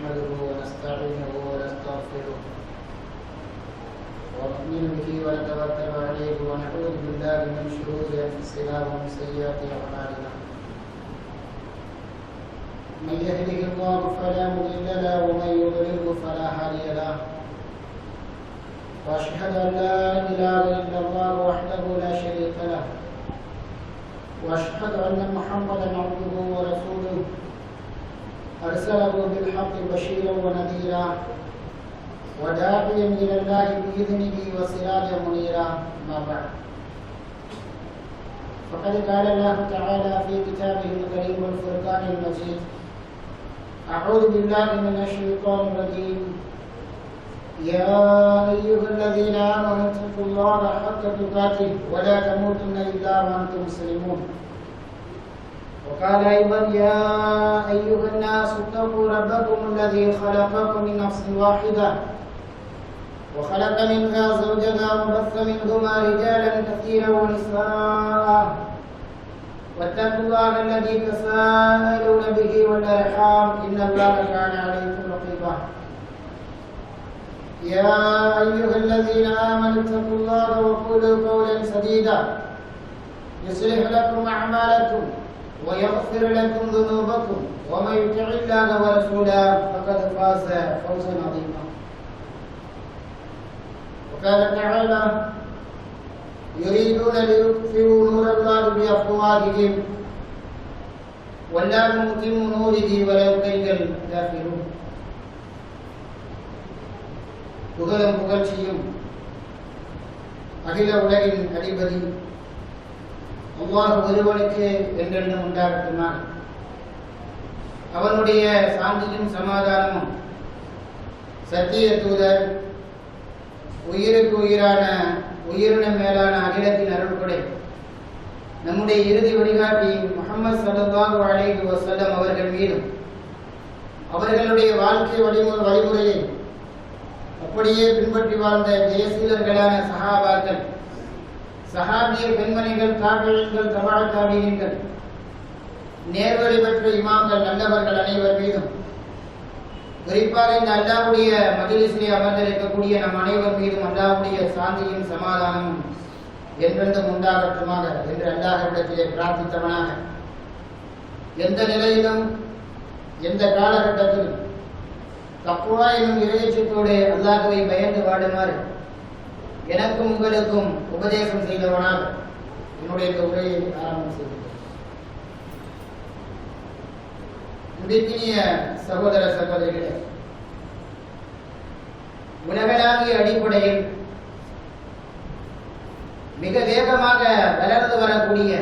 نحمده ونستعينه ونستغفره ونؤمن به ونتوكل عليه ونعوذ بالله من شرور انفسنا ومن سيئات اعمالنا من يهده الله فلا مضل له ومن يضلل فلا هادي له واشهد ان لا اله الا الله وحده لا شريك له واشهد ان محمدا عبده ورسوله أرسله بالحق بشيرا ونذيرا وداعيا إلى الله بإذنه وسراجا منيرا ما بعد فقد قال الله تعالى في كتابه الكريم والفرقان المجيد أعوذ بالله من الشيطان الرجيم يا أيها الذين آمنوا اتقوا الله حق تقاته ولا تموتن إلا وأنتم مسلمون وقال أيضا يا أيها الناس اتقوا ربكم الذي خلقكم من نفس واحدة وخلق منها زوجها وبث منهما رجالا كثيرا ونساء واتقوا الله الذي تساءلون به والأرحام إن الله كان عليكم رقيبا يا أيها الذين آمنوا اتقوا الله وقولوا قولا سديدا يصلح لكم أعمالكم ويغفر لكم ذنوبكم ومن يطع الله ورسوله فقد فاز فوزا عظيما وقال تعالى يريدون ليطفئوا نور الله بأفواههم والله متم نوره ولو كره الكافرون புகழும் புகழ்ச்சியும் அகில உலகின் அதிபதி அல்லாஹ் ஒருவனுக்கு என்றென்றும் உண்டாகட்டுமா. அவனுடைய சாந்தியும் சமாதானமும் சத்திய தூதர் உயிருக்கு உயிரான உயிரின மேலான அகிலத்தின் அருள்கொடை நம்முடைய இறுதி வழிகாட்டி முஹம்மது ஸல்லல்லாஹு அலைஹி வஸல்லம் அவர்கள் மீதும் அவர்களுடைய வாழ்க்கை வழிமுறையை அப்படியே பின்பற்றி வாழ்ந்த ஜெயசீலர்களான சஹாபாக்கள், சஹாபிய பெண்மணிகள், தாபியீன்கள், தபா தாபியீன்கள், நேர்வழி பெற்ற இமாம்கள், நல்லவர்கள் அனைவர் மீதும், குறிப்பாக இந்த அல்லாஹ்வுடைய மஜ்லிஸிலே அமர்ந்திருக்கக்கூடிய நம் அனைவர் மீதும் அல்லாஹ்வுடைய சாந்தியும் சமாதானமும் என்றென்றும் உண்டாகட்டுமாக என்று அல்லாஹ்விடத்திலே பிரார்த்தித்தவனாக எந்த நிலையிலும் எந்த காலகட்டத்திலும் தக்வா எனும் இறையச்சத்தோடு அல்லாஹ்வை பயந்து வாடுமாறு எனக்கும் உங்களுக்கும் உபதேசம் செய்தவனாக என்னுடைய இந்த உரையை ஆரம்பம் செய்கிறேன். முடிக்கினிய சகோதர சகோதரிகளே, உலகளாவிய அடிப்படையில் மிக வேகமாக வளர்ந்து வரக்கூடிய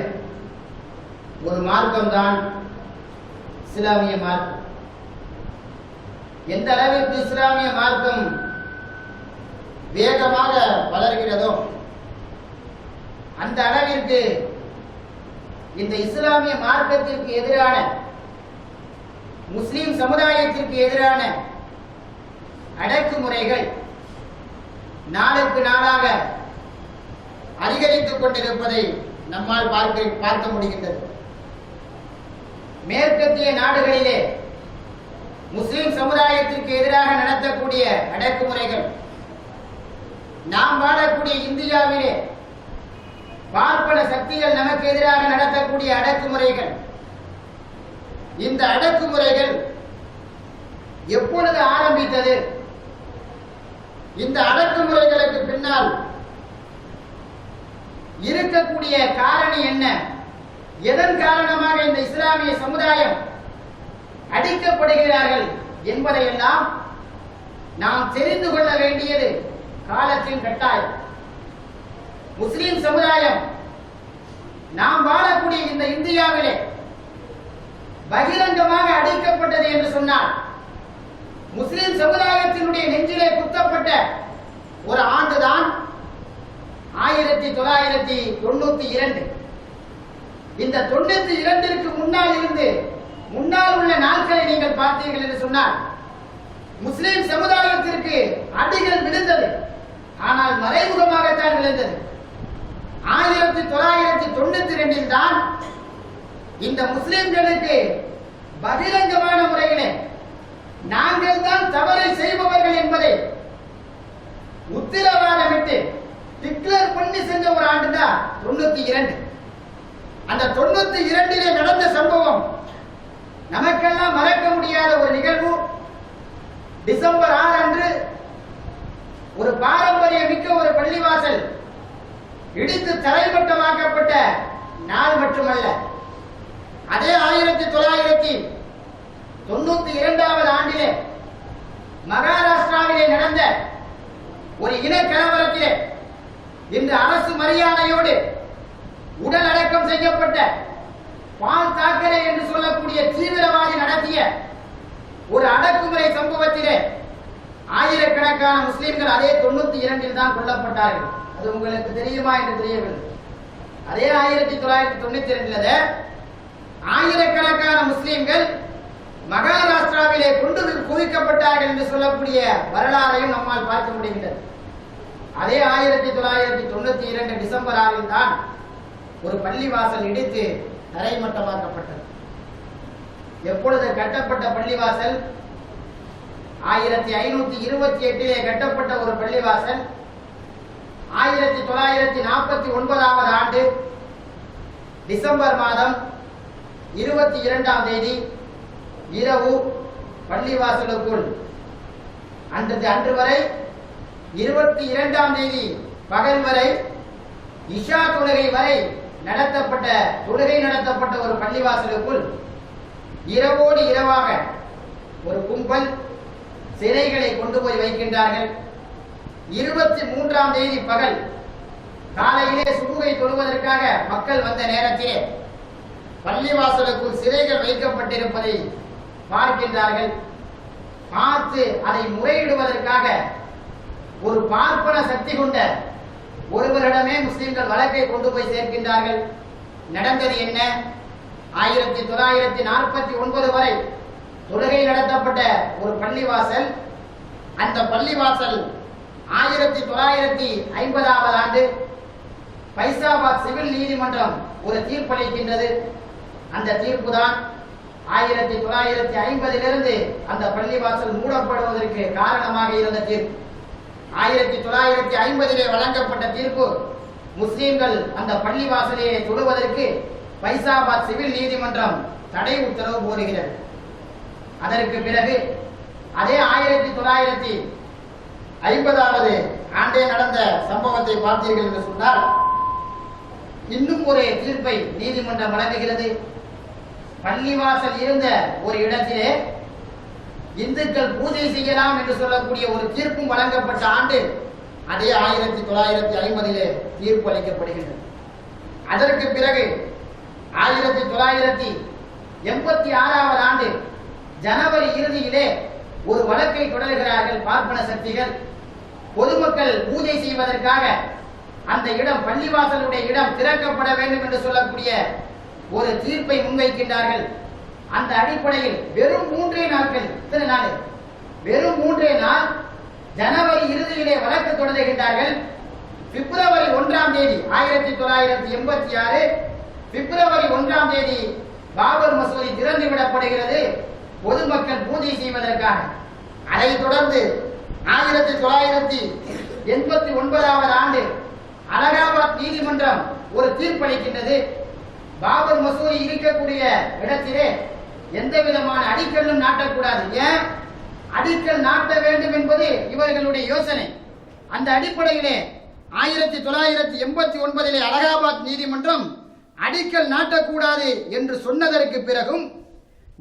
ஒரு மார்க்கம்தான் இஸ்லாமிய மார்க்கம். எந்த அளவிற்கு இஸ்லாமிய மார்க்கம் வேகமாக வளர்கிறதோ அந்த அளவிற்கு இந்த இஸ்லாமிய மார்க்கத்திற்கு எதிரான, முஸ்லிம் சமுதாயத்திற்கு எதிரான அடக்குமுறைகள் நாளுக்கு நாளாக அதிகரித்துக் கொண்டிருப்பதை நம்மால் பார்க்க முடிகின்றது. மேற்கத்திய நாடுகளிலே முஸ்லிம் சமுதாயத்திற்கு எதிராக நடத்தக்கூடிய அடக்குமுறைகள், நாம் வாழக்கூடிய இந்தியாவிலே பார்ப்பன சக்திகள் நமக்கு எதிராக நடத்தக்கூடிய அடக்குமுறைகள், இந்த அடக்குமுறைகள் எப்பொழுது ஆரம்பித்தது? இந்த அடக்குமுறைகளுக்கு பின்னால் இருக்கக்கூடிய காரணம் என்ன? எதன் காரணமாக இந்த இஸ்லாமிய சமுதாயம் அடிக்கப்படுகிறார்கள் என்பதையெல்லாம் நாம் தெரிந்து கொள்ள வேண்டியது காலத்தின் கட்டாயம். முஸ்லிம் சமுதாயம் நாம் வாழக்கூடிய இந்த இந்தியாவிலே பகிரங்கமாக அடிக்கப்பட்டது என்று சொன்னால், முஸ்லிம் சமுதாயத்தினுடைய நெஞ்சிலே குத்தப்பட்ட ஒரு ஆண்டுதான் 1992. இந்த 92ற்கு முன்னால் உள்ள நாட்களை நீங்கள் பார்த்தீர்கள் என்று சொன்னால், முஸ்லிம் சமுதாயத்திற்கு அடிகள் விழுந்தது, ஆனால் மறைமுகமாகத்தான் விழுந்தது. 1992 தான் இந்த முஸ்லிம்களுக்கு பகிரங்கமான முறையிலே நாங்கள் 92. அந்த 92 நடந்த சம்பவம் நமக்கெல்லாம் மறக்க முடியாத ஒரு நிகழ்வு. டிசம்பர் 6 அன்று ஒரு பாரம்பரிய மிக்க ஒரு பள்ளிவாசல் இடித்து தரைமட்டமாக்கப்பட்ட நாள் மட்டுமல்ல, அதே 1992 ஆண்டிலே மகாராஷ்டிராவிலே நடந்த ஒரு இன கலவரத்திலே இன்று அரசு மரியாதையோடு உடல் அடக்கம் செய்யப்பட்ட பால் தாக்கரே என்று சொல்லக்கூடிய தீவிரவாதி நடத்திய ஒரு அடக்குமுறை சம்பவத்திலே ஆயிரக்கணக்கான முஸ்லிம்கள் அதே 92 தான் கொல்லப்பட்டார்கள். அது உங்களுக்கு தெரியுமா என்று தெரியவில்லை. அதே 1992 ஆயிரக்கணக்கான முஸ்லிம்கள் மகாராஷ்டிராவிலே கொண்டு குவிக்கப்பட்டார்கள் என்று சொல்லக்கூடிய வரலாறையும் நம்மால் பார்க்க முடிகின்றது. அதே 1992 டிசம்பர் 6 தான் ஒரு பள்ளிவாசல் இடித்து தரைமட்டமாக்கப்பட்டது. எப்பொழுது கட்டப்பட்ட பள்ளிவாசல்? 1528 கட்டப்பட்ட ஒரு பள்ளிவாசல் 1949 ஆண்டு டிசம்பர் மாதம் 22 தேதி இரவு பள்ளிவாசலுக்குள் அன்று வரை 22 தேதி பகல் வரை இஷா தொழுகை வரை நடத்தப்பட்ட ஒரு பள்ளிவாசலுக்குள் இரவோடு இரவாக ஒரு கும்பல் சிலைகளை கொண்டு போய் வைக்கின்றார்கள். 23 தேதி பகல் காலையிலே சுபுகை தொழுவதற்காக மக்கள் வந்த நேரத்திலே பள்ளிவாசலுக்குள் சிலைகள் வைக்கப்பட்டிருப்பதை பார்க்கின்றார்கள். பார்த்து அதை முறையிடுவதற்காக ஒரு பார்ப்பன சக்தி கொண்ட ஒருவரிடமே முஸ்லிம்கள் வழக்கை கொண்டு போய் சேர்க்கின்றார்கள். நடந்தது என்ன? 1949 வரை தொழுகை நடத்தப்பட்ட ஒரு பள்ளிவாசல். அந்த பள்ளிவாசல் 1950 ஆண்டு பைசாபாத் சிவில் நீதிமன்றம் ஒரு தீர்ப்பளிக்கின்றது. அந்த தீர்ப்பு தான் 1950 அந்த பள்ளிவாசல் மூடப்படுவதற்கு காரணமாக இருந்த தீர்ப்பு. 1950 வழங்கப்பட்ட தீர்ப்பு முஸ்லிம்கள் அந்த பள்ளிவாசலையே தொழுவதற்கு பைசாபாத் சிவில் நீதிமன்றம் தடை உத்தரவு போடுகிறது. அதற்கு பிறகு அதே 1950 ஆண்டே நடந்த சம்பவத்தை பார்த்தீர்கள் என்று சொன்னால் இன்னும் ஒரு தீர்ப்பை நீதிமன்றம் வழங்குகிறது. பள்ளிவாசல் இருந்த ஒரு இடத்திலே இந்துக்கள் பூஜை செய்யலாம் என்று சொல்லக்கூடிய ஒரு தீர்ப்பும் வழங்கப்பட்ட ஆண்டு அதே 1950 தீர்ப்பு அளிக்கப்படுகின்றது. அதற்கு பிறகு 1986 ஆண்டு ஜனவரி இறுதியிலே ஒரு வழக்கை தொடர்கிறார்கள் பார்ப்பன சக்திகள். பொதுமக்கள் பூஜை செய்வதற்காக அந்த இடம், பள்ளிவாசலுடைய இடம் திறக்கப்பட வேண்டும் என்று சொல்லக்கூடிய ஒரு தீர்ப்பை முன்வைக்கின்றார்கள். அந்த அடிப்படையில் வெறும் 3 நாட்கள், வெறும் 3 நாள் ஜனவரி இறுதியிலே வழக்கு தொடர்கின்றார்கள். பிப்ரவரி 1 தேதி 1986 பிப்ரவரி 1 தேதி பாபர் மசூதி திறந்து விடப்படுகிறது பொதுமக்கள் பூஜை செய்வதற்காக. அதைத் தொடர்ந்து 1989 ஆண்டு அலகாபாத் நீதிமன்றம் ஒரு தீர்ப்பளிக்கின்றது. பாபர் மசூதி இருக்கக்கூடிய இடத்திலே எந்த விதமான அடிக்கல்லும் நாட்டக்கூடாது. ஏன் அடிக்கல் நாட்ட வேண்டும் என்பது இவர்களுடைய யோசனை. அந்த அடிப்படையிலே 1989 அலகாபாத் நீதிமன்றம் அடிக்கல் நாட்டக்கூடாது என்று சொன்னதற்கு பிறகும்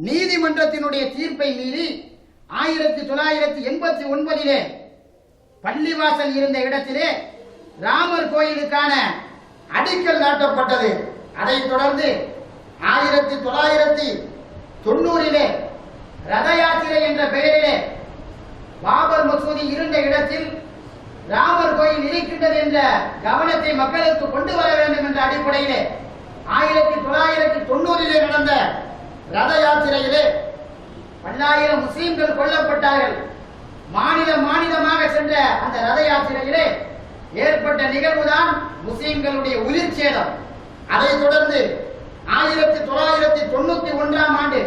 நீதிமன்றத்தினுடைய தீர்ப்பை மீறி 1989 பள்ளிவாசல் இருந்த இடத்திலே ராமர் கோயிலுக்கான அடிக்கல் நாட்டப்பட்டது. அதைத் தொடர்ந்து 1990 ரத யாத்திரை என்ற பெயரிலே பாபர் மசூதி இருந்த இடத்தில் ராமர் கோயில் இருக்கின்றது என்ற கவனத்தை மக்களுக்கு கொண்டு வர வேண்டும் என்ற அடிப்படையிலே 1990 நடந்த ரத யாத்திரையிலே பல்லாயிரம் முஸ்லிம்கள் கொல்லப்பட்டார்கள். மாநிலமாக சென்ற அந்த ரத யாத்திரையிலே ஏற்பட்ட நிகழ்வுதான் முஸ்லிம்களுடைய உயிர் சேதம். அதைத் தொடர்ந்து 1991 ஆண்டு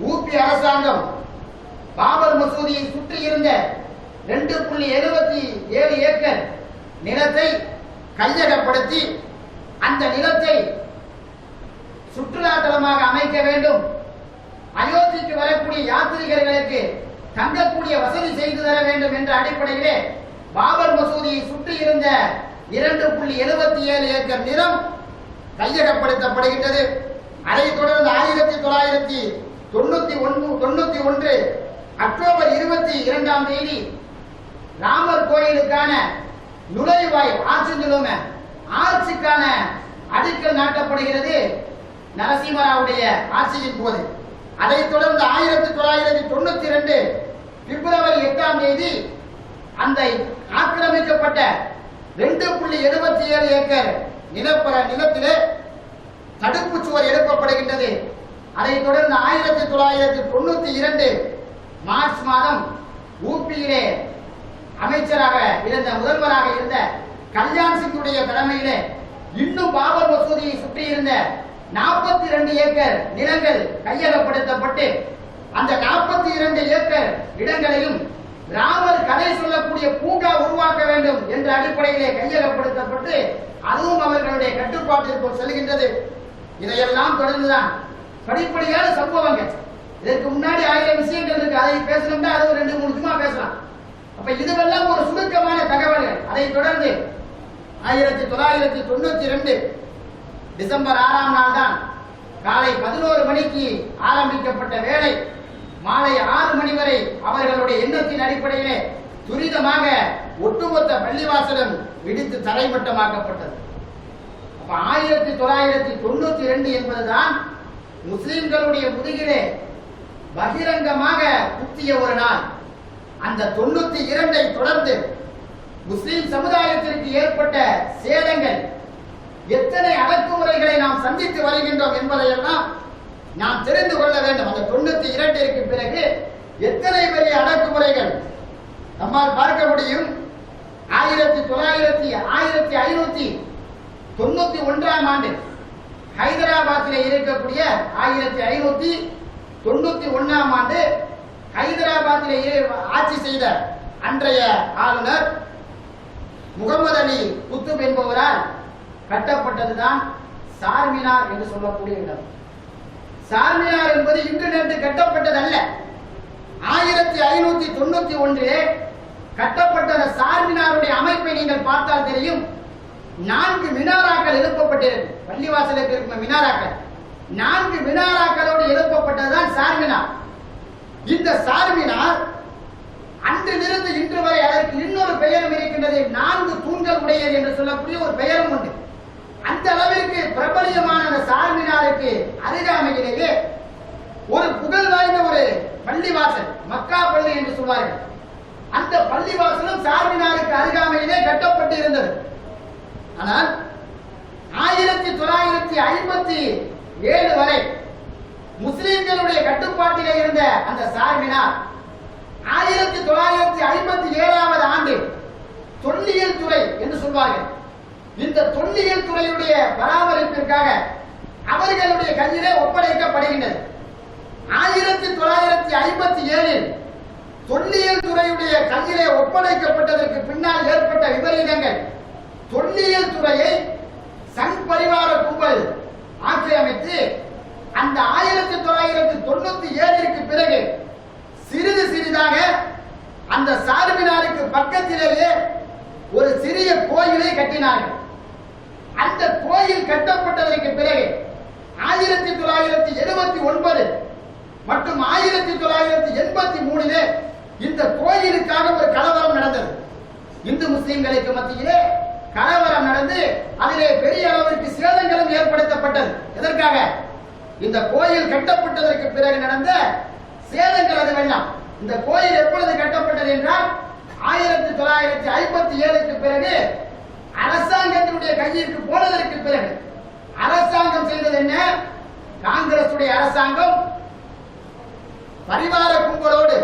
ஊபி அரசாங்கம் பாபர் மசூதியை சுற்றி இருந்த 2.77 ஏக்கர் நிலத்தை கையகப்படுத்தி அந்த நிலத்தை சுற்றுலா தலமாக அமைக்க வேண்டும், அயோத்திக்கு வரக்கூடிய யாத்திரிகர்களுக்கு தங்கக்கூடிய வசதி செய்து தர வேண்டும் என்ற அடிப்படையிலே பாபர் மசூதியை சுற்றி இருந்த 2.77 ஏக்கர் நிலம் கையகப்படுத்தப்படுகின்றது. அதைத் தொடர்ந்து 1991 அக்டோபர் 22ஆம் தேதி ராமர் கோயிலுக்கான நுழைவாயில் ஆட்சிக்கான அடிக்கல் நாட்டப்படுகிறது நரசிம்மராவுடைய ஆட்சியின் போது. அதைத் தொடர்ந்து 1992 பிப்ரவரி 8ஆம் தேதி அந்த ஆக்கிரமிக்கப்பட்ட 2.77 ஏக்கர் நிலத்திலே தடுப்பு சுவர் எழுப்பப்படுகின்றது. அதைத் தொடர்ந்து 1992 மார்ச் மாதம் ஊபியிலே அமைச்சராக இருந்த முதல்வராக இருந்த கல்யாண் சிங்குடைய தலைமையிலே இன்னும் பாபர் மசூதியை சுற்றி இருந்த 42 ஏக்கர் நிலங்கள் கையகப்படுத்தப்பட்டு அந்த 42 ஏக்கர் இடங்களையும் ராமர் கதை சொல்லக்கூடிய பூங்கா உருவாக்க வேண்டும் என்ற அடிப்படையிலே கையகப்படுத்தப்பட்டு அதுவும் அவர்களுடைய கட்டுப்பாட்டிற்குள் செல்கின்றது. இதையெல்லாம் தொடர்ந்துதான் படிப்படியான சம்பவங்கள். இதற்கு முன்னாடி 1000 விஷயங்கள் இருக்கு, அதை பேசணும்னா அது 2-3 சும்மா பேசலாம். அப்ப இதுவெல்லாம் ஒரு சுருக்கமான தகவல்கள். அதைத் தொடர்ந்து 1992 டிசம்பர் 6ஆம் நாள் தான் காலை 11 மணிக்கு ஆரம்பிக்கப்பட்ட வேலை மாலை 6 மணி வரை அவர்களுடைய எண்ணத்தின் அடிப்படையிலே துரிதமாக ஒட்டுமொத்த பள்ளிவாசலும் இடித்து தரைமட்டமாக்கப்பட்டது. அப்ப 1992 என்பதுதான் முஸ்லிம்களுடைய முதுகிலே பகிரங்கமாக குத்திய ஒரு நாள். அந்த 92 தொடர்ந்து முஸ்லிம் சமுதாயத்திற்கு ஏற்பட்ட சேதங்கள், எத்தனை அடக்குமுறைகளை நாம் சந்தித்து வருகின்றோம் என்பதையெல்லாம் நாம் தெரிந்து கொள்ள வேண்டும். அந்த 92ற்கு பிறகு எத்தனை பெரிய அடக்குமுறைகள் நம்மால் பார்க்க முடியும். 1591ஆம் ஆண்டு ஹைதராபாத்திலே இருக்கக்கூடிய 1591ஆம் ஆண்டு ஹைதராபாத்திலே ஆட்சி செய்த அன்றைய ஆளுநர் முகமது அலி குத்துப் என்பவரால் கட்டப்பட்டதுதான் சார்மினார் என்று சொல்லக்கூடிய இடம். சார்மினார் என்பது இன்று நேற்று கட்டப்பட்டது அல்ல. 1591 கட்டப்பட்ட சார்மினாருடைய அமைப்பை நீங்கள் பார்த்தால் தெரியும். 4 மினாராக்கள் எழுப்பப்பட்டிருக்கு. பள்ளிவாசலுக்கு இருக்கும் மினாராக்கள் 4 மினாராக்களோடு எழுப்பப்பட்டதுதான் சார்மினார். இந்த சார்மினார் அன்றிலிருந்து இன்று வரை அதற்கு இன்னொரு பெயரும் இருக்கின்றது. 4 தூண்கள் உடையது என்று சொல்லக்கூடிய ஒரு பெயரும் உண்டு. அந்த அளவிற்கு பிரபலியமான அந்த சார்மினாருக்கு அருகாமையிலேயே ஒரு புகழ் வாய்ந்த ஒரு பள்ளிவாசல், மக்கா பள்ளி என்று சொல்வார்கள். அந்த பள்ளிவாசலும் சார்மினாருக்கு அருகாமையிலே கட்டப்பட்டு இருந்தது. ஆனால் 1957 வரை முஸ்லிம்களுடைய கட்டுப்பாட்டிலே இருந்த அந்த சார்மினார் 1957ஆவது ஆண்டு தொல்லியல் துறை என்று சொல்வார்கள். இந்த தொல்லியல் துறையுடைய பராமரிப்பிற்காக அவர்களுடைய கையிலே ஒப்படைக்கப்படுகின்றது. 1957 தொல்லியல் துறையுடைய கையிலே ஒப்படைக்கப்பட்டதற்கு பின்னால் ஏற்பட்ட விபரீதங்கள், தொல்லியல் துறையை சங் பரிவார கும்பல் ஆக்கிரமித்து அந்த 1997ற்கு பிறகு சிறிது சிறிதாக அந்த சார்மினாருக்கு பக்கத்திலேயே ஒரு சிறிய கோயிலை கட்டினார்கள். அந்த கோயில் கட்டப்பட்டதற்கு பிறகு 1979 மற்றும் 1983 இந்த கோயிலுக்காக ஒரு கலவரம் நடந்தது. இந்து முஸ்லிம்களுக்கு மத்தியிலே கலவரம் நடந்து அதிலே பெரிய அளவிற்கு சேதங்களும் ஏற்படுத்தப்பட்டது. எதற்காக? இந்த கோயில் கட்டப்பட்டதற்கு பிறகு நடந்த சேதங்கள். அது வேண்டாம். இந்த கோயில் எப்பொழுது கட்டப்பட்டது என்றால் 1957க்கு பிறகு அரசாங்கத்தினுடைய கையிற்கு போனதற்கு பிறகு அரசாங்கம் செய்தது என்ன? காங்கிரசுடைய அரசாங்கம் பரிவார கும்பலோடு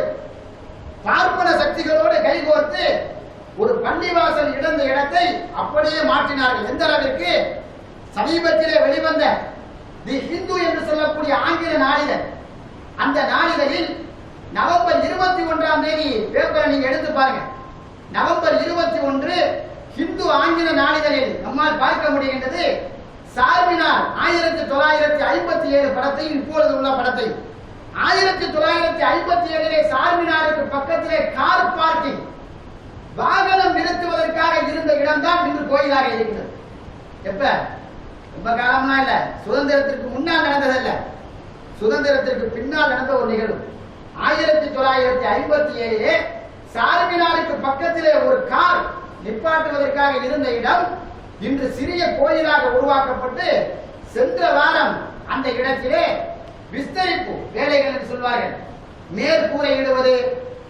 பார்ப்பன சக்திகளோடு கைகோர்த்து ஒரு பள்ளிவாசல் இழந்த இடத்தை அப்படியே மாற்றினார்கள். எந்த அளவிற்கு? சமீபத்திலே வெளிவந்த தி ஹிந்து என்று சொல்லக்கூடிய ஆங்கில நாளிதழ், அந்த நாளிதழில் நவம்பர் 21ஆம் தேதி பேப்பரை நீங்க எடுத்து பாருங்க. நவம்பர் 21 ஹிந்து ஆங்கில நாளிதழில் நம்மால் பார்க்க முடிகின்றது. சார்பினால் 1957 படத்தை, இப்பொழுது உள்ள படத்தை, 1957 சார்பினாருக்கு பக்கத்திலே கார் பார்க்கிங், வாகனம் நிறுத்துவதற்காக இருந்த இடம்தான் இன்று கோயிலாக இருக்கிறது. எப்ப? ரொம்ப காலம்னா இல்ல, சுதந்திரத்திற்கு முன்னால் நடந்ததல்ல, சுதந்திரத்திற்கு பின்னால் நடந்த ஒரு நிகழ்வு. 1957 சார்பினாருக்கு பக்கத்திலே ஒரு கார் நிப்பாட்டுவதற்காக இருந்த இடம் இன்று சிறிய கோயிலாக உருவாக்கப்பட்டு, சென்ற வாரம் அந்த இடத்திலே விஸ்தரிப்பு வேலைகள் என்று சொல்வார்கள், மேற்கூரை இடுவது,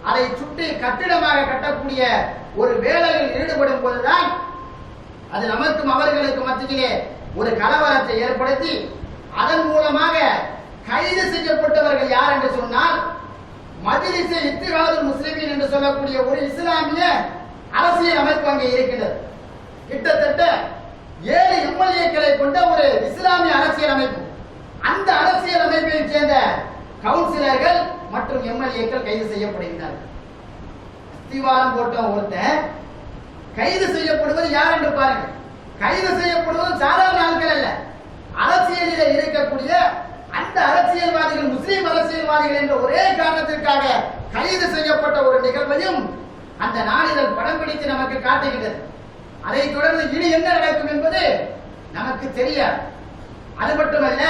அதை சுற்றி கட்டிடமாக கட்டக்கூடிய ஒரு வேலையில் ஈடுபடும் போதுதான் அது நமக்கும் அவர்களுக்கு மத்தியிலே ஒரு கலவரத்தை ஏற்படுத்தி அதன் மூலமாக கைது செய்யப்பட்டவர்கள் யார் என்று சொன்னால், மஜ்லிஸே இத்திஹாதுல் முஸ்லிமீன் என்று சொல்லக்கூடிய ஒரு இஸ்லாமிய அரசியல் அமைப்பு அங்கே இருக்கின்றது. கிட்டத்தட்ட 7 எம்எல்ஏக்களை கொண்ட ஒரு இஸ்லாமிய அரசியல் அமைப்பு. அந்த அரசியல் அமைப்பை சேர்ந்த கவுன்சிலர்கள் மற்றும் எம்எல்ஏக்கள் கைது செய்யப்படுகிறார்கள். அஸ்திவாரம் போட்ட ஒருத்தன் கைது செய்யப்படுவது யார் என்று பாருங்கள். கைது செய்யப்படுவது சாதாரண ஆட்கள் அல்ல, அரசியலில் இருக்கக்கூடிய அந்த அரசியல்வாதிகள், முஸ்லிம் அரசியல்வாதிகள் என்ற ஒரே காரணத்திற்காக கைது செய்யப்பட்ட ஒரு நிகழ்வையும் அந்த நாளிதழ் படம் பிடித்து நமக்கு காட்டுகிறது. அதைத் தொடர்ந்து இனி என்ன நடக்கும் என்பது நமக்கு தெரியாது. அது மட்டுமல்ல,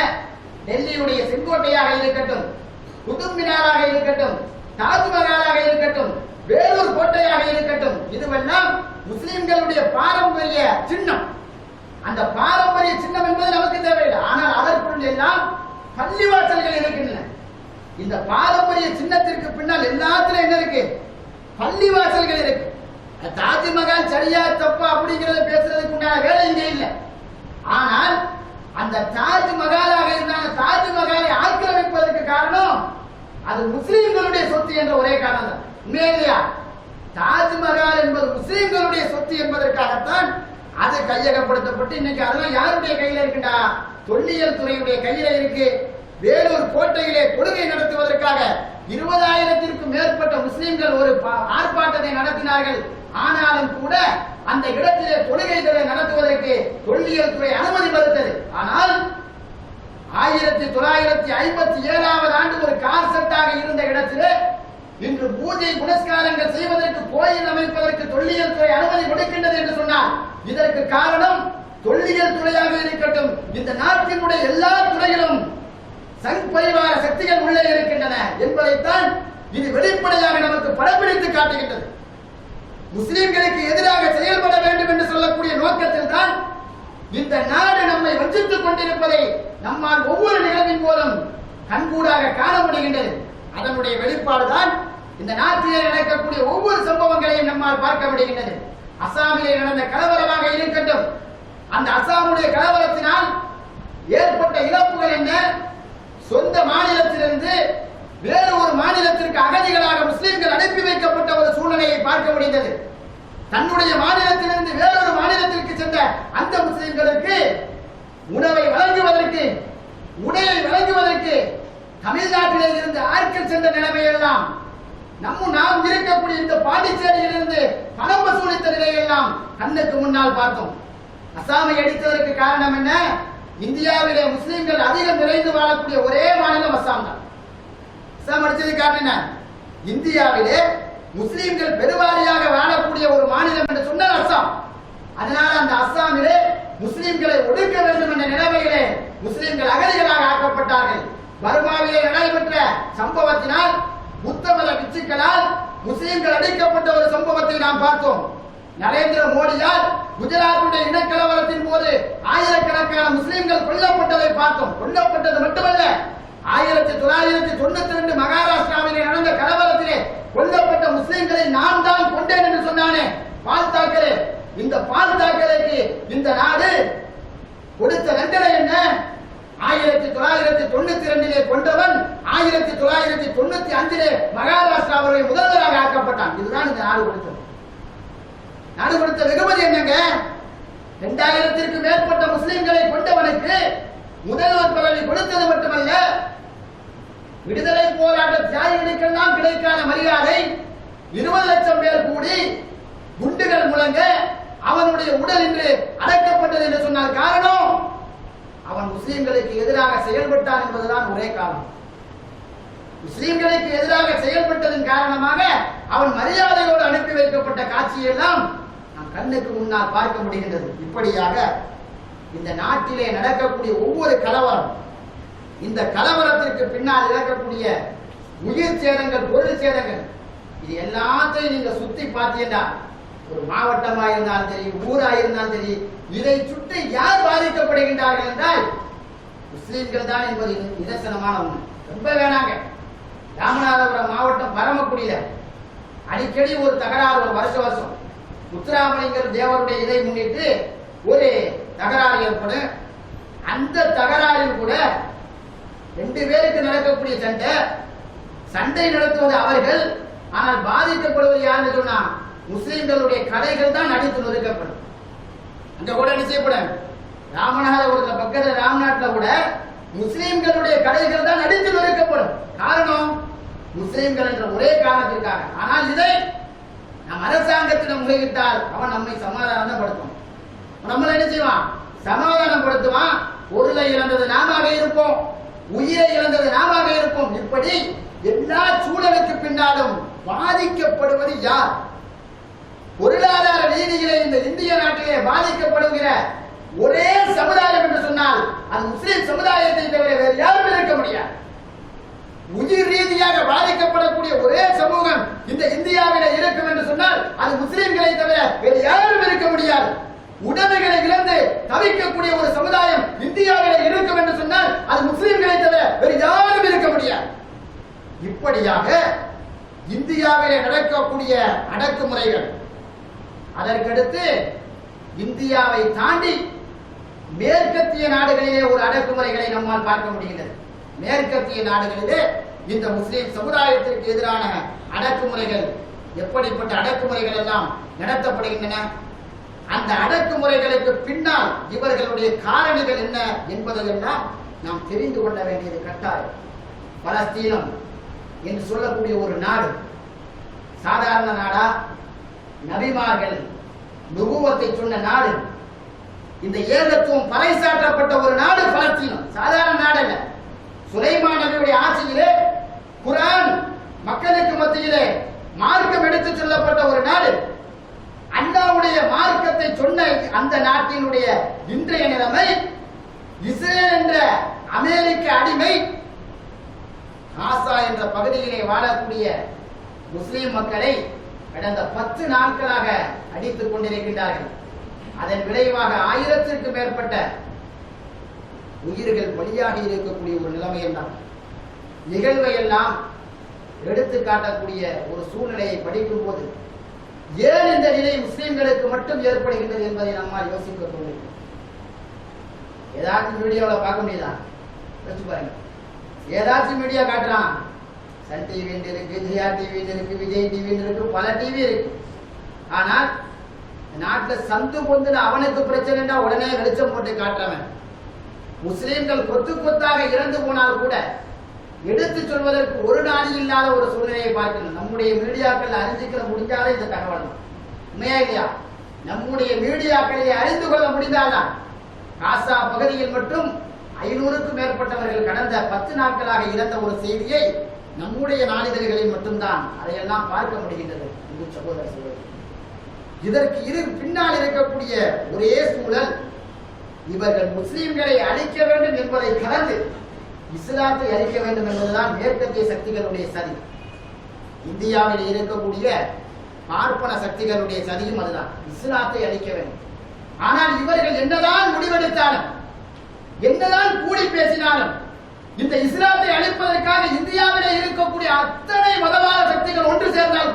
டெல்லியுடைய செங்கோட்டையாக இருக்கட்டும், குதுப் மினாராக இருக்கட்டும், தாஜ்மஹாலாக இருக்கட்டும், வேலூர் கோட்டையாக இருக்கட்டும், இதுவெல்லாம் முஸ்லிம்களுடைய பாரம்பரிய சின்னம். அந்த பாரம்பரிய சின்னம் என்பது நமக்கு தேவையில்லை. ஆனால் அதற்குள் எல்லாம் பள்ளிவாசல்கள் இருக்கின்றன. இந்த பாரம்பரிய சின்னத்திற்கு பின்னால் எல்லாத்திலும் என்ன இருக்கு? பள்ளிவாசல்கள் இருக்கு. தாஜ்மஹால் சரியா தப்பா அப்படிங்கறத பேசுறதுக்கு உண்டான வேலை இங்கே இல்லை. ஆனால் அந்த தாஜ்மஹாலாக இருந்தாலும் தாஜ்மஹாலை ஆக்கிரமிப்பதற்கு காரணம் அது முஸ்லிம்களுடைய சொத்து என்ற ஒரே காரணம் தான். உண்மையா? தாஜ்மஹால் என்பது முஸ்லிம்களுடைய சொத்து என்பதற்காகத்தான் அது கையகப்படுத்தப்பட்டு இன்னைக்கு அதெல்லாம் யாருடைய கையில இருக்குண்டா? தொல்லியல் துறையுடைய கையில இருக்கு. வேலூர் கோட்டையிலே கொள்கை நடத்துவதற்காக 20,000த்திற்கும் மேற்பட்ட முஸ்லிம்கள் ஒரு ஆர்ப்பாட்டத்தை நடத்தினார்கள். ஆனாலும் கூட அந்த இடத்திலே தொழுகைகளை நடத்துவதற்கு தொல்லியல் துறை அனுமதி மறுத்தது. ஆனால் 1957 ஆண்டு ஒரு கான்செப்டாக இருந்த இடத்திலே இன்று பூஜை புனஸ்காரங்கள் செய்வதற்கு, கோயில் அமைப்பதற்கு தொல்லியல் துறை அனுமதி கொடுக்கின்றது என்று சொன்னார். இதற்கு காரணம் தொல்லியல் துறையாக இருக்கட்டும், இந்த நாட்டினுடைய எல்லா துறையிலும் சங் பரிவார சக்திகள் உள்ளே இருக்கின்றன என்பதைத்தான் இது வெளிப்படையாக நமக்கு படப்பிடித்து காட்டுகின்றது. முஸ்லிம்களுக்கு எதிராக செயல்பட வேண்டும் என்று சொல்லக்கூடிய நோக்கத்தில் தான் இந்த நாடு நம்மை வஞ்சித்துக் கொண்டிருப்பதை நம்மால் ஒவ்வொரு நிகழ்வின் போதும் கண்கூடாக காண முடிகின்றது. அதனுடைய வெளிப்பாடுதான் இந்த நாட்டிலே நடக்கக்கூடிய ஒவ்வொரு சம்பவங்களையும் நம்மால் பார்க்க முடிகின்றது. அசாமிலே நடந்த கலவரமாக இருக்கட்டும், அந்த அசாமுடைய கலவரத்தினால் ஏற்பட்ட இழப்புகள் என்ன? சொந்த மாநிலத்திலிருந்து வேறு ஒரு மாநிலத்திற்கு அகதிகளாக முஸ்லிம்கள் அனுப்பி வைக்கப்பட்ட ஒரு சூழ்நிலையை பார்க்க முடிந்தது. தன்னுடைய மாநிலத்திலிருந்து வேறொரு மாநிலத்திற்கு சென்ற அந்த முஸ்லிம்களுக்கு உணவை வழங்குவதற்கு, உடையை வழங்குவதற்கு தமிழ்நாட்டிலே இருந்து ஆட்கள் சென்ற நிலைமையெல்லாம், நாம் இருக்கக்கூடிய இந்த பாண்டிச்சேரியிலிருந்து பணம் வசூலித்த நிலையெல்லாம் கண்ணுக்கு முன்னால் பார்த்தோம். அசாமை அடித்ததற்கு காரணம் என்ன? இந்தியாவிலே முஸ்லிம்கள் அதிகம் நிறைந்து வாழக்கூடிய ஒரே மாநிலம் அசாம் தான். அசாம் அடித்தது காரணம் என்ன? இந்தியாவிலே முஸ்லிம்கள் பெருவாரியாக வாழக்கூடிய ஒரு மாநிலம் என்று சொன்னால் அசாம். அதனால அந்த அசாமிலே முஸ்லிம்களை ஒடுக்க வேண்டும் என்ற நிலைமையிலே முஸ்லிம்கள் அகதிகளாக ஆக்கப்பட்டார்கள். பர்மாவிலே நடைபெற்ற சம்பவத்தினால், புத்தமத பிச்சுக்களால் முஸ்லிம்கள் அடிக்கப்பட்ட ஒரு சம்பவத்தை நாம் பார்த்தோம். நரேந்திர மோடியால் குஜராத்துடைய இனக்கலவரத்தின் போது ஆயிரக்கணக்கான முஸ்லிம்கள் கொல்லப்பட்டதை பார்த்தோம். கொல்லப்பட்டது மட்டுமல்ல, 1992 மகாராஷ்டிராவிலே நடந்த கலவரத்திலே கொல்லப்பட்ட முஸ்லிம்களை நான் தான் கொண்டேன் என்று சொன்னானே பால் தாக்கரே. இந்த பால் தாக்கரேக்கு இந்த நாடு கொடுத்த தண்டனை என்ன? 1992 கொண்டவன் 1995 மகாராஷ்டிராவுடைய முதல்வராக ஆக்கப்பட்டான். இதுதான் இந்த நாடு கொடுத்தது. நாடு கொடுத்த வெகுமதி என்னங்க? 2000த்திற்கு மேற்பட்ட முஸ்லிம்களை கொண்டவனுக்கு முதல்வர் பதவி கொடுத்தது மட்டுமல்ல, விடுதலை போராட்ட தியாகிகளுக்கெல்லாம் கிடைக்காத மரியாதை 20 லட்சம் பேர் கூடி குண்டுகள் முழங்க அவனுடைய உடல் இன்று அடக்கப்பட்டது என்று சொன்னால் காரணம் அவன் முஸ்லிம்களுக்கு எதிராக செயல்பட்டான் என்பதுதான் ஒரே காரணம். முஸ்லிம்களுக்கு எதிராக செயல்பட்டதன் காரணமாக அவன் மரியாதையோடு அனுப்பி வைக்கப்பட்ட காட்சியெல்லாம் நம் கண்ணுக்கு முன்னால் பார்க்க முடிகின்றது. இப்படியாக இந்த நாட்டிலே நடக்கக்கூடிய ஒவ்வொரு கலவரம், இந்த கலவரத்திற்கு பின்னால் இறக்கக்கூடிய உயிர் சேதங்கள், பொருள் சேதங்கள், இது எல்லாத்தையும் நீங்க சுத்தி பார்த்தீங்கன்னா ஒரு மாவட்டமாக இருந்தாலும் சரி, ஊராக இருந்தாலும் சரி, இதை சுற்றி யார் பாதிக்கப்படுகின்றார்கள் என்றால் முஸ்லிம்கள் தான் என்பது நிதர்சனமான ஒண்ணு. ரொம்ப வேணாங்க, ராமநாதபுரம் மாவட்டம் பரமக்குடியில அடிக்கடி ஒரு தகராறு, ஒரு வருஷம் முத்துராமலிங்கர் தேவருடைய இதை முன்னிட்டு ஒரு தகராறு ஏற்படும். அந்த தகராறில் கூட 2 பேருக்கு நடக்கக்கூடிய சண்டை நடத்துவது அவர்கள், ஆனால் பாதிக்கப்படுவது யாருன்னு சொன்னா முஸ்லிம்களுடைய கடைகள் தான் அடித்து நொறுக்கப்படும். அங்க கூட என்ன செய்யப்படும், ராமநாதபுரத்துல பக்கத்துல ராம்நாட்டுல கூட முஸ்லிம்களுடைய கடைகள் தான் அடித்து நொறுக்கப்படும். காரணம் முஸ்லிம்கள் என்ற ஒரே காரணத்திற்காக. ஆனால் இதை நம் அரசாங்கத்திடம் முறையிட்டால் அவன் நம்மை சமாதானப்படுத்தும். நம்மள என்ன செய்வான், சமாதானப்படுத்துவான். பொருளை இழந்தது நாமாக இருப்போம், உயிரை இழந்தது நாமாக இருப்போம். இப்படி எல்லா சூழலுக்கு பின்னாலும் பாதிக்கப்படுவது யார்? பொருளாதார ரீதியிலே இந்த இந்திய நாட்டிலே பாதிக்கப்படுகிற ஒரே சமுதாயம் என்று சொன்னால் அது முஸ்லிம் சமுதாயத்தை தவிர வேறு யாரும் இருக்க முடியாது. உயிர் ரீதியாக பாதிக்கப்படக்கூடிய ஒரே சமூகம் இந்த இந்தியாவிலே இருக்கும் என்று சொன்னால் அது முஸ்லிம்களை தவிர வேறு யாரும் இருக்க முடியாது. உடமைகளை இழந்து தவிக்கக்கூடிய ஒரு சமுதாயம் இந்தியாவிலே இருக்கும் என்று சொன்னால் அது முஸ்லிம்களை தவிர வேறு யாரும் இருக்க முடியாது. இப்படியாக இந்தியாவிலே நடக்கக்கூடிய அடக்குமுறைகள், அதற்கடுத்து இந்தியாவை தாண்டி மேற்கத்திய நாடுகளிலே ஒரு அடக்குமுறைகளை நம்மால் பார்க்க முடிகிறது. மேற்கத்திய நாடுகளிலே இந்த முஸ்லிம் சமுதாயத்திற்கு எதிரான அடக்குமுறைகள், எப்படிப்பட்ட அடக்குமுறைகள் எல்லாம் நடத்தப்படுகின்றன, அந்த அடக்குமுறைகளுக்கு பின்னால் இவர்களுடைய காரணிகள் என்ன என்பதையெல்லாம் நாம் தெரிந்து கொள்ள வேண்டியது கட்டாயம். பலஸ்தீனம் என்று சொல்லக்கூடிய ஒரு நாடு சாதாரண நாடா? நபிமார்கள் நுபுவத்தை சொன்ன நாடு, இந்த ஏகத்துவம் பறைசாற்றப்பட்ட ஒரு நாடு பலஸ்தீனம். சாதாரண நாடு அல்ல. சுலைமான் நபியுடைய ஆட்சியிலே குர்ஆன் மக்களுக்கு மத்தியிலே மார்க்கம் எடுத்து சொல்லப்பட்ட ஒரு நாடு. அல்லாஹ்வுடைய மார்க்கத்தை சொன்ன அந்த நாட்டினுடைய இன்றைய நிலைமை, இஸ்ரேல் என்ற அமெரிக்க அடிமை காசா என்ற பகுதியிலே வாழக்கூடிய முஸ்லிம் மக்களை கடந்த 10 நாட்களாக அடித்துக் கொண்டிருக்கின்றார்கள். அதன் விளைவாக 1000த்திற்கு மேற்பட்ட உயிர்கள் பலியாகி இருக்கக்கூடிய ஒரு நிலைமையெல்லாம், நிகழ்வை எல்லாம் எடுத்து காட்டக்கூடிய ஒரு சூழ்நிலையை படிக்கும் போது ஏன் இந்த நிலை முஸ்லிம்களுக்கு மட்டும் ஏற்படுகின்றது என்பதை நம்மால் யோசிக்க தோன்றும். ஏதாச்சும் வீடியோவில் பார்க்க முடியுதா? யோசிச்சு பாருங்க. ஏதாச்சும் மீடியா காட்டுறான், சன் டிவி இருக்கு, ஜியா டிவி இருக்கு, விஜய் டிவி இருக்கு, பல டிவி இருக்கு. ஆனால் நாட்டில் சந்து பொந்துல அவனுக்கு பிரச்சனைனா உடனே வெளிச்சம் போட்டு காட்டுறவன். முஸ்லிம்கள் கொத்து கொத்தாக இறந்து போனால் கூட எடுத்து சொல்வதற்கு ஒரு நாடி இல்லாத ஒரு சூழ்நிலையை பார்க்கணும். நம்முடைய மீடியாக்கள் அறிஞ்சிக்கிற முடிஞ்சாலே இந்த தகவல் உண்மையா இல்லையா? நம்முடைய மீடியாக்களை அறிந்து கொள்ள முடிந்தால்தான். காசா பகுதியில் மட்டும் 500க்கும் மேற்பட்டவர்கள் கடந்த 10 நாட்களாக இறந்த ஒரு செய்தியை நம்முடைய நாளிதழ்களில் மட்டும்தான் அதையெல்லாம் பார்க்க முடிகின்றது. சகோதர சகோதரி, இதற்கு பின்னால் இருக்கக்கூடிய ஒரே சூழல், இவர்கள் முஸ்லிம்களை அழிக்க வேண்டும் என்பதை கடந்து இஸ்லாத்தை அழிக்க வேண்டும் என்பதுதான் மேற்கத்திய சக்திகளுடைய சதி. இந்தியாவில் இருக்கக்கூடிய பார்ப்பன சக்திகளுடைய சதியும் அதுதான், இஸ்லாத்தை அழிக்க வேண்டும். ஆனால் இவர்கள் என்னதான் முடிவெடுத்தாலும், என்னதான் கூடி பேசினாலும், இந்த இஸ்லாத்தை அழிப்பதற்காக இந்தியாவிலே இருக்கக்கூடிய அத்தனை மதவாத சக்திகள் ஒன்று சேர்ந்தால்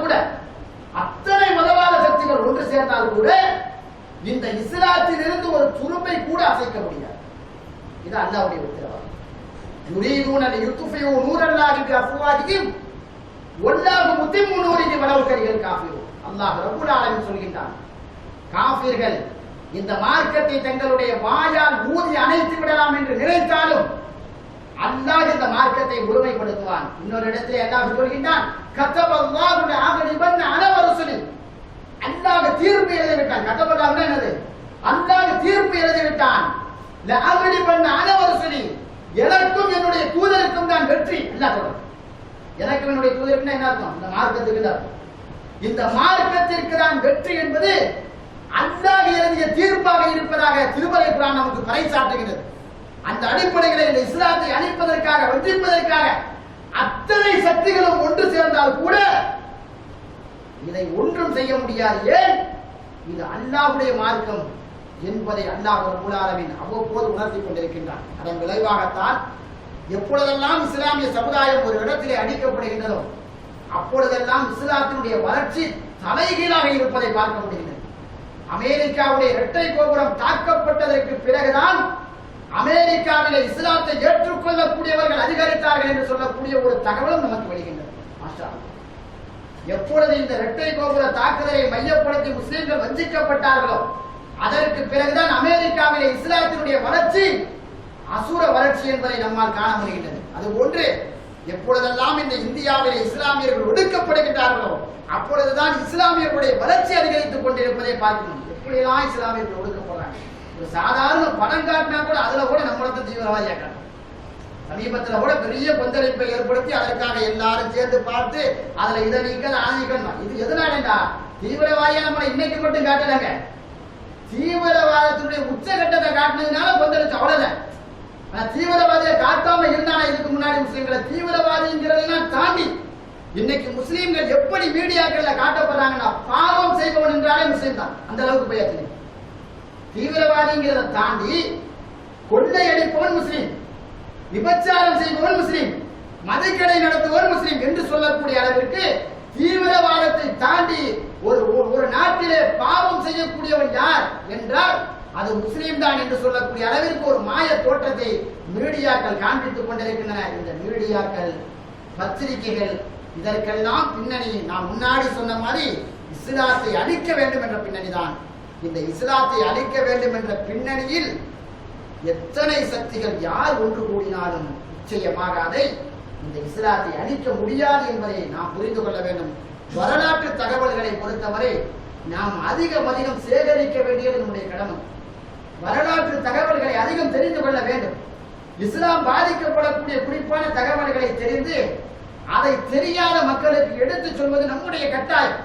கூட, இந்த இஸ்லாத்தில் இருந்து ஒரு துரும்பை கூட அசைக்க முடியாது. இது அல்லாஹ்வுடைய உத்தரவாதம். யுரீதுன லியுத்ஃபியூ நூரல்லாஹி பிஅஃவாஹிஹிம் வல்லாஹு முத்திம்மு நூரிஹி வலவ் கரிஹல் காஃபிரூன். அல்லாஹ் ரப்பல் ஆலமீன் சொல்கின்றான், காஃபிர்கள் இந்த மார்க்கத்தை தங்களுடைய வாயால் ஊதி அணைத்து விடலாம் என்று நினைத்தாலும் அல்லாஹ் இந்த மார்க்கத்தை முழுமைப்படுத்துவான். இன்னொரு இடத்திலே அல்லாஹ் சொல்கின்றான், கதபல்லாஹு லஅக்லிபன்ன அன வ ருசுலி. அல்லாஹ் தீர்ப்பு எழுதி விட்டான். கதபல்லாஹ்னா என்னது? அல்லாஹ் தீர்ப்பு எழுதி விட்டான். லஅமலி பண்ண அனவரசலி, எனக்கும் என்னுடைய தூதருக்கும் தான் வெற்றி. அல்லாஹ் சொல்றான், எனக்கும் என்னுடைய தூதருக்குன்னா என்ன அர்த்தம்? இந்த மார்க்கத்துக்கு தான். இந்த மார்க்கத்திற்கு தான் வெற்றி என்பது அல்லாஹ் எழுதிய தீர்ப்பாக இருப்பதாக திருமறை குர்ஆன் நமக்கு பறைசாற்றுகிறது. அந்த அடிப்படையில் இந்த இஸ்லாத்தை அழிப்பதற்காக, வெற்றிப்பதற்காக அத்தனை சக்திகளும் ஒன்று சேர்ந்தால் கூட இதை ஒன்றும் செய்ய முடியாது. ஏன்? இது அல்லாஹ்வுடைய மார்க்கம் என்பதை அல்லாஹ் ரப்பல் ஆலமீன் அவ்வப்போது உணர்த்திக் கொண்டிருக்கின்றான். அதன் விளைவாகத்தான் எப்பொழுதெல்லாம் இஸ்லாமிய சமுதாயம் ஒரு இடத்திலே அடிக்கப்படுகின்றதோ அப்பொழுதெல்லாம் இஸ்லாத்தினுடைய வளர்ச்சி தலைகீழாக இருப்பதை பார்க்க முடிகிறது. அமெரிக்காவுடைய இரட்டை கோபுரம் தாக்கப்பட்டதற்கு பிறகுதான் அமெரிக்காவிலே இஸ்லாத்தை ஏற்றுக்கொள்ளக்கூடியவர்கள் அதிகரித்தார்கள் என்று சொல்லக்கூடிய ஒரு தகவலும் நமக்கு வருகின்றது. மாஷா அல்லாஹ். எப்பொழுது இந்த இரட்டை கோபுர தாக்குதலை மையப்படுத்தி முஸ்லிம்கள் வஞ்சிக்கப்பட்டார்களோ அதற்கு பிறகுதான் அமெரிக்காவிலே இஸ்லாத்தினுடைய வளர்ச்சி அசுர வளர்ச்சி என்பதை நம்மால் காண முடிகின்றது. அது ஒன்று, எப்பொழுதெல்லாம் இந்த இந்தியாவிலே இஸ்லாமியர்கள் ஒடுக்கப்படுகின்றார்களோ அப்பொழுதுதான் இஸ்லாமியர்களுடைய வளர்ச்சி அதிகரித்துக் கொண்டிருப்பதை பார்க்கணும். எப்படியெல்லாம் இஸ்லாமியர்கள் ஒடுக்கப்படுறாங்க. ஒரு சாதாரண படம் காட்டினா கூட அதுல கூட நம்மளத்தை தீவிரவாதியா காட்டும். சமீபத்தில் கூட பெரிய கொந்தளிப்பை ஏற்படுத்தி அதற்காக எல்லாரும் சேர்ந்து பார்த்து அதுல இதை நீக்கல் ஆணைக்கணும். இது எதனாலடா? தீவிரவாதியா நம்மளை இன்னைக்கு மட்டும் காட்டலங்க, தீவிரவாதத்தினுடைய உச்சகட்டத்தை காட்டினதுனால கொந்தளிச்சு, அவ்வளவுதான். தீவிரவாதியை காட்டாம இருந்தானா இதுக்கு முன்னாடி முஸ்லிம்களை தீவிரவாதிங்கிறதெல்லாம் தாண்டி இன்னைக்கு முஸ்லிம்கள் எப்படி மீடியாக்கள்ல காட்டப்படுறாங்கன்னா பாவம் செய்பவன் என்றாலே முஸ்லிம் தான், அந்த அளவுக்கு போயாச்சு. தீவிரவாதிங்கிறத தாண்டி கொள்ளையடிப்பவன் முஸ்லிம், விபச்சாரம் செய்பவன் முஸ்லிம், மதுக்கடை நடத்துபவன் முஸ்லிம் என்று சொல்லக்கூடிய அளவிற்கு தீவிரவாதத்தை தாண்டி ஒரு நாட்டிலே பாவம் செய்யக்கூடியவன் யார் என்றால் அது முஸ்லீம் தான் என்று சொல்லக்கூடிய அளவிற்கு ஒரு மாய தோற்றத்தை மீடியாக்கள் காண்பித்துக் கொண்டிருக்கின்றன. இந்த மீடியாக்கள், பத்திரிகைகள், இதற்கெல்லாம் பின்னணி நாம் முன்னாடி சொன்ன மாதிரி இஸ்லாத்தை அழிக்க வேண்டும் என்ற பின்னணி தான். இந்த இஸ்லாத்தை அழிக்க வேண்டும் என்ற பின்னணியில் எத்தனை சக்திகள் யார் ஒன்று கூடினாலும் நிச்சயமாக அதை இந்த இஸ்லாத்தை அழிக்க முடியாது என்பதை நாம் புரிந்து கொள்ள வேண்டும். வரலாற்று தகவல்களை பொறுத்தவரை நாம் அதிகம் சேகரிக்க வேண்டியது நம்முடைய கடமை. வரலாற்று தகவல்களை அதிகம் தெரிந்து கொள்ள வேண்டும். இஸ்லாம் பாதிக்கப்படக்கூடிய குறிப்பான தகவல்களை தெரிந்து அதை தெரியாத மக்களுக்கு எடுத்துச் சொல்வது நம்முடைய கட்டாயம்.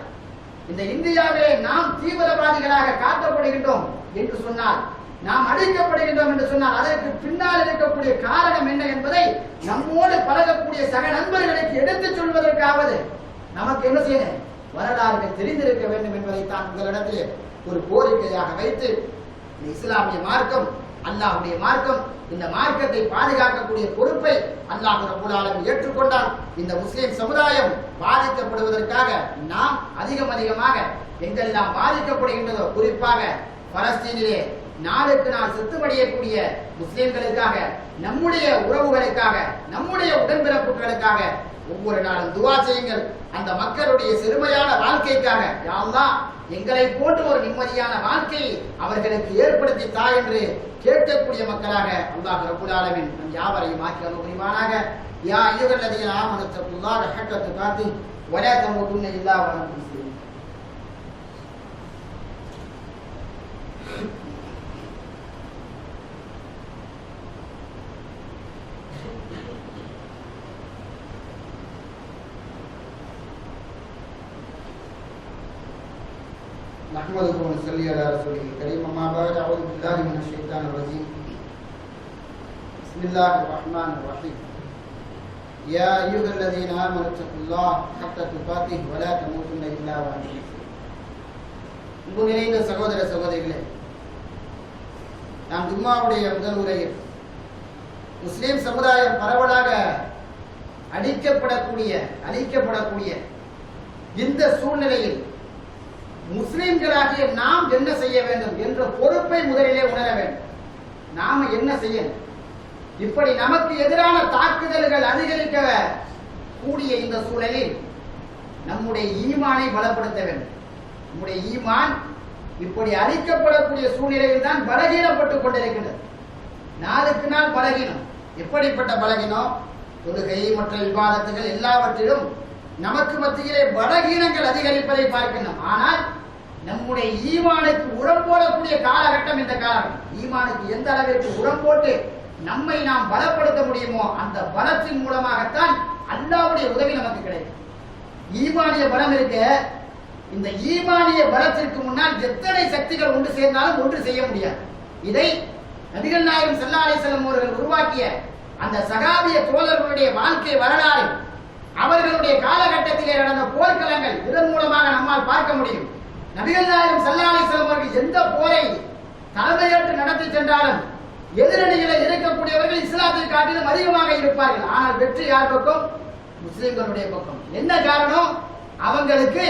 இந்த இந்தியாவிலே நாம் தீவிரவாதிகளாக காட்டப்படுகின்றோம் என்று சொன்னால், நாம் அழிக்கப்படுகின்றோம் என்று சொன்னால் அதற்கு பின்னால் இருக்கக்கூடிய காரணம் என்ன என்பதை நம்மோடு பழகக்கூடிய சக நண்பர்களுக்கு எடுத்துச் சொல்வதற்காவது நமக்கு என்ன செய்யணும்? வரலாறுகள் தெரிந்திருக்க வேண்டும் என்பதைத்தான் உங்களிடத்தில் ஒரு கோரிக்கையாக வைத்து, இந்த இஸ்லாமிய மார்க்கம் அல்லாஹ்வுடைய மார்க்கம், இந்த மார்க்கத்தை பாதுகாக்கக்கூடிய பொறுப்பை அல்லாஹ் ரப்பல் ஆலமீன் ஏற்றுக்கொண்டால் இந்த முஸ்லிம் சமுதாயம் பாதிக்கப்படுவதற்காக நாம் அதிகமாக எங்கெல்லாம் பாதிக்கப்படுகின்றதோ, குறிப்பாக பலஸ்தீனிலே நாளுக்கு நாள் செத்துமடியக்கூடிய முஸ்லிம்களுக்காக, நம்முடைய உறவுகளுக்காக, நம்முடைய உடன்பிறப்புகளுக்காக ஒவ்வொரு நாளும் துஆ செய்யுங்கள். அந்த மக்களுடைய சிறுமையான வாழ்க்கைக்காக யா அல்லாஹ் எங்களை போன்ற ஒரு நிம்மதியான வாழ்க்கையை அவர்களுக்கு ஏற்படுத்தி தா என்று கேட்கக்கூடிய மக்களாக அல்லாஹ் ரப்பல் ஆலமீன் நம் யாவரையும் ஆக்கி அருள் புரிவானாக. யா அய்யுஹல்லதீன ஆமனு தக்குல்லாஹ ஹக்க துகாத்தி வலா தமூதுன்ன இல்லா வ அன்தும் முஸ்லிமூன். نحمده ونصلي على رسوله الكريم أما بعد أعوذ بالله من الشيطان الرجيم بسم الله الرحمن الرحيم يا أيها الذين آمنوا اتقوا الله حق تقاته ولا تموتن إلا وأنتم مسلمون. அன்பு நிறைந்த சகோதர சகோதரிகளே, நாம் ஜும்மாவுடைய முதல் உரையில் முஸ்லிம் சமுதாயம் பரவலாக அழிக்கப்படக்கூடிய இந்த சூழ்நிலையில் முஸ்லிம்களாகிய நாம் என்ன செய்ய வேண்டும் என்ற பொறுப்பை முதலிலே உணர வேண்டும். நாம என்ன செய்யணும்? இப்படி நமக்கு எதிரான தாக்குதல்கள் அதிகரிக்க கூடிய இந்த சூழலில் நம்முடைய ஈமானை பலப்படுத்த வேண்டும். நம்முடைய ஈமான் இப்படி அழிக்கப்படக்கூடிய சூழ்நிலையில் தான் பலகீனப்பட்டுக் கொண்டிருக்கிறது. நாளுக்கு நாள் பலகீனம். எப்படிப்பட்ட பலகீனம்? தொழுகை மற்ற இபாதத்துகள் எல்லாவற்றிலும் நமக்கு மத்தியிலே பலகீனங்கள் அதிகரிப்பதை பார்க்கணும். ஆனால் நம்முடைய ஈமானுக்கு உரம் போடக்கூடிய காலகட்டம் இந்த காலம். ஈமானுக்கு எந்த அளவிற்கு உரம் போட்டு நம்மை நாம் பலப்படுத்த முடியுமோ அந்த பலத்தின் மூலமாகத்தான் அல்லாஹ்வுடைய உதவி நமக்கு கிடைக்கும். ஈமானிய பலம் இருக்க, இந்த ஈமானிய பலத்திற்கு முன்னால் எத்தனை சக்திகள் ஒன்று சேர்ந்தாலும் ஒன்று செய்ய முடியாது. இதை நபிகள் நாயகம் ஸல்லல்லாஹு அலைஹி வஸல்லம் அவர்கள் உருவாக்கிய அந்த சகாபிய தோழர்களுடைய வாழ்க்கை வரலாறு, அவர்களுடைய காலகட்டத்திலே நடந்த போர்க்களங்கள் இதன் மூலமாக நம்மால் பார்க்க முடியும். நபிகள் நாயகம் ஸல்லல்லாஹு அலைஹி வஸல்லம் அவர்கள் எந்த போரை தலைமையேற்று நடத்தி சென்றாலும் எதிரணிகளை இருக்கக்கூடியவர்கள் இஸ்லாத்தை காட்டிலும் அதிகமாக இருப்பார்கள். ஆனால் வெற்றி யார் பக்கம்? முஸ்லிம்களுடைய பக்கம். என்ன காரணம்? அவங்களுக்கு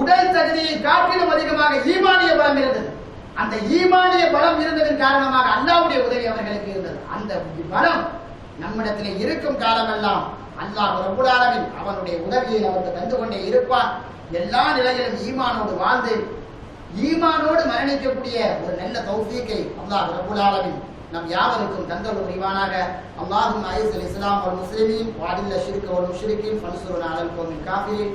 உடல் தகுதியை காட்டிலும் அதிகமாக ஈமானிய பலம் இருந்தது. அந்த ஈமானிய பலம் இருந்ததன் காரணமாக அல்லாஹ்வுடைய உதவி அவர்களுக்கு இருந்தது. அந்த பலம் நம்மிடத்திலே இருக்கும் காலமெல்லாம் அல்லாஹ் ரப்பல் ஆலமீன் அவனுடைய உதவியை நமக்கு தந்து கொண்டே இருப்பான். எல்லா நிலையிலும் ஈமானோடு வாழ்ந்து ஈமானோடு மரணிக்கக்கூடிய ஒரு நல்ல தௌஃபீக்கை அல்லாஹ் ரப்பல் ஆலமீன் நம் யாவருக்கும் தந்தல் புரிவானாக. அல்லாஹும்ம அய்ஸில் இஸ்லாம் வல் முஸ்லிமீன் வஅதில்ல ஷிர்க வல் முஷ்ரிகீன் ஃபன்சுர்னா அலல் கௌமில் காஃபிரீன்.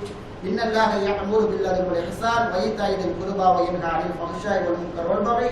இன்னல்லாஹ யஅமுரு பில் அத்லி வல் இஹ்சான் வ ஈதாஇ தில் குர்பா வ யன்ஹா அனில் ஃபஹ்ஷாஇ வல் முன்கர் வல் பகி